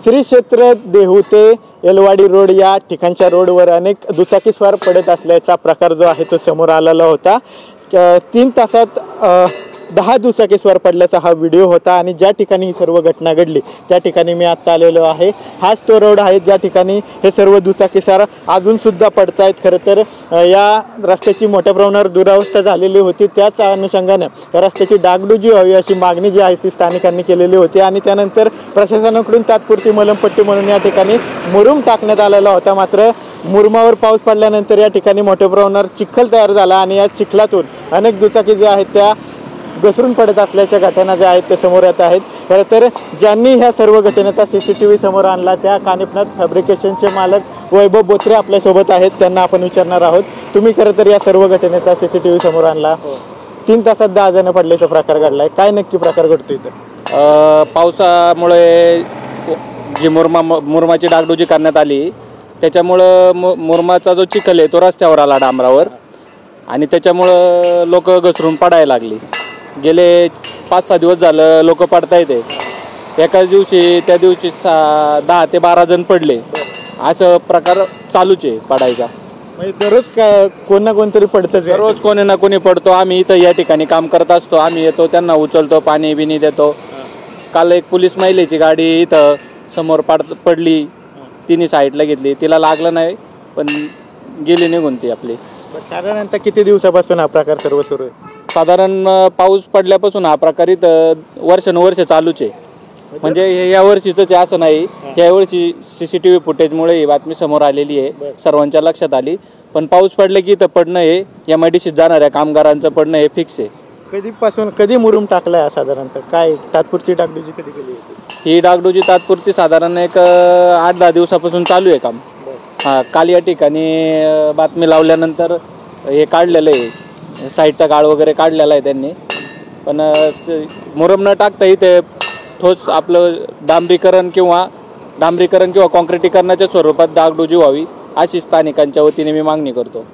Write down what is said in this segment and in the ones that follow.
श्री क्षेत्र देहू ते एलवाडी रोड या ठिकाणच्या रोडवर अनेक दुचाकीस्वार पडत असल्याचा प्रकार जो आहे तो समोर आलेला होता। 3 तासात 10 दुचाकीस्वार पडल्याचा हा व्हिडिओ होता आणि ज्या ठिकाणी ही सर्व घटना घडली त्या ठिकाणी मी आत्ता आलेलो आहे। हाच तो रोड आहे ज्या ठिकाणी हे सर्व दुचाकीस्वार अजून सुद्धा पडत आहेत। खरं तर या रस्त्याची मोठ्या प्रमाणावर दुरावस्था झालेली होती, त्याच अनुषंगाने या रस्त्याची डागडुजी व्हावी अशी मागणी जी आहे ती स्थानिकांनी केलेली होती आणि त्यानंतर प्रशासनाकडून तात्पुरती मलमपट्टी म्हणून या ठिकाणी मुरुम टाकण्यात आलेला होता। मात्र मुरुमावर पाऊस पडल्यानंतर या ठिकाणी मोठ्या प्रमाणावर चिखल तयार झाला आणि या चिखलातून अनेक दुचाकी ज्या आहेत त्या घसरून पडत असल्याच्या घटना ज्या आहेत ते समोर येत आहेत। खरं तर ज्यांनी ह्या सर्व घटनेचा CCTV समोर आणला त्या कानिफनाथ फॅब्रिकेशनचे मालक वैभव बोत्रे आपल्यासोबत आहेत, त्यांना आपण विचारणार आहोत। तुम्ही खरं तर या सर्व घटनेचा CCTV समोर आणला, 3 तासात 10 जण पडल्याचा प्रकार घडलाय, काय नक्की प्रकार घडतो इथं? पावसामुळे जी मुरमाची डागडुजी करण्यात आली त्याच्यामुळं मुरमाचा जो चिखल आहे तो रस्त्यावर आला डांबरावर आणि त्याच्यामुळं लोक घसरून पडायला लागली। गेले 5-6 दिवस झालं लोक पडतायत। एकाच दिवशी त्या दिवशी 10 ते 12 जण पडले, असं प्रकार चालूच आहे पडायचा। म्हणजे दररोज कोण ना कोणतरी पडतं, दररोज कोणी ना कोणी पडतो। आम्ही इथं या ठिकाणी काम करत असतो, आम्ही येतो त्यांना उचलतो, पाणी बिनी देतो। काल एक पोलीस महिलेची गाडी इथं समोर पडली, तिने साईडला घेतली, तिला लागलं नाही पण गेली निघून ती आपली। साधारणतः किती दिवसापासून हा प्रकार सर्व सुरू आहे? साधारण पाऊस पडल्यापासून हा प्रकार इथं वर्षानुवर्ष चालूच आहे। म्हणजे हे या वर्षीच आहे असं नाही, या वर्षी CCTV फुटेजमुळे ही बातमी समोर आलेली आहे, सर्वांच्या लक्षात आली। पण पाऊस पडले की इथं पडणं हे या MIDCत जाणाऱ्या कामगारांचं पडणं हे फिक्स आहे। कधी मुरुम टाकलाय साधारणतः, काय तात्पुरती डागडुजी कधी केली होती? ही डागडुजी तात्पुरती साधारण एक 8-10 दिवसापासून चालू आहे काम। काल या ठिकाणी बातमी लावल्यानंतर हे काढलेलं आहे, साईडचा गाळ वगैरे काढलेला आहे त्यांनी। पण मुरुम न टाकता इथे ठोस आपलं डांबरीकरण किंवा कॉन्क्रिटीकरणाच्या स्वरूपात डागडुजी व्हावी अशी स्थानिकांच्या वतीने मी मागणी करतो।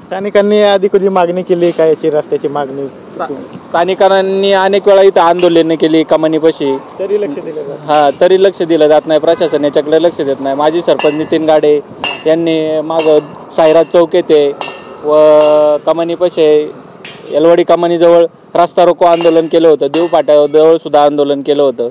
स्थानिकांनी आधी कधी मागणी केली काय याची रस्त्याची मागणी? स्थानिकांनी अनेक वेळा इथं आंदोलने केली कमानीपाशी, तरी लक्ष दिलं जात नाही, प्रशासन याच्याकडे लक्ष देत नाही। माजी सरपंच नितीन गाडे यांनी मागं साईराज चौक येथे व कमानीपाशी एलवाडी कमानीजवळ रस्ता रोको आंदोलन केलं होतं, देव फाट्याजवळ सुद्धा आंदोलन केलं होतं।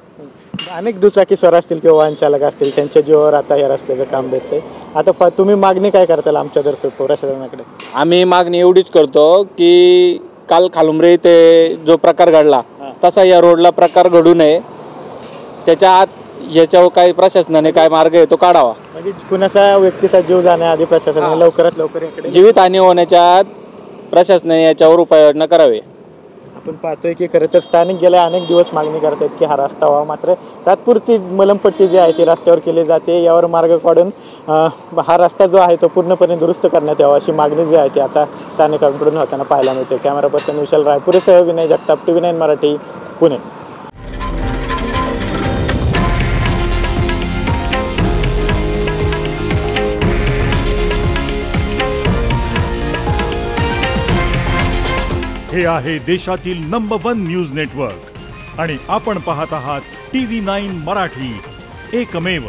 अनेक दुचाकीस्वार असतील किंवा वाहन चालक असतील त्यांच्या जीवावर आता या रस्त्याचं काम भेटतंय। आता तुम्ही मागणी काय करताल आमच्यातर्फे प्रशासनाकडे? आम्ही मागणी एवढीच करतो की काल खालुंबरे इथे जो प्रकार घडला तसा या रोडला प्रकार घडू नये, त्याच्या आत याच्यावर काही प्रशासनाने काय मार्ग आहे तो काढावा। म्हणजे कुणाचा व्यक्तीचा जीव जाण्याआधी प्रशासनाने लवकरात लवकर जीवितहानी होण्याच्या आत प्रशासनाने याच्यावर उपाययोजना करावी। आपण पाहतोय की खरं तर स्थानिक गेल्या अनेक दिवस मागणी करतात की हा रस्ता व्हावा, मात्र तात्पुरती मलमपट्टी जी आहे ती रस्त्यावर केली जाते, यावर मार्ग काढून हा रस्ता जो आहे तो पूर्णपणे दुरुस्त करण्यात यावा अशी मागणी जी आहे ती आता स्थानिकांकडून होताना पाहायला मिळते। कॅमेरा पर्सन विशाल रायपुरेसह विनय जगताप, TV9 मराठी, पुणे। हे आहे देशातील नंबर 1 न्यूज नेटवर्क आणि आपण पाहत आहात TV9 मराठी, एकमेव।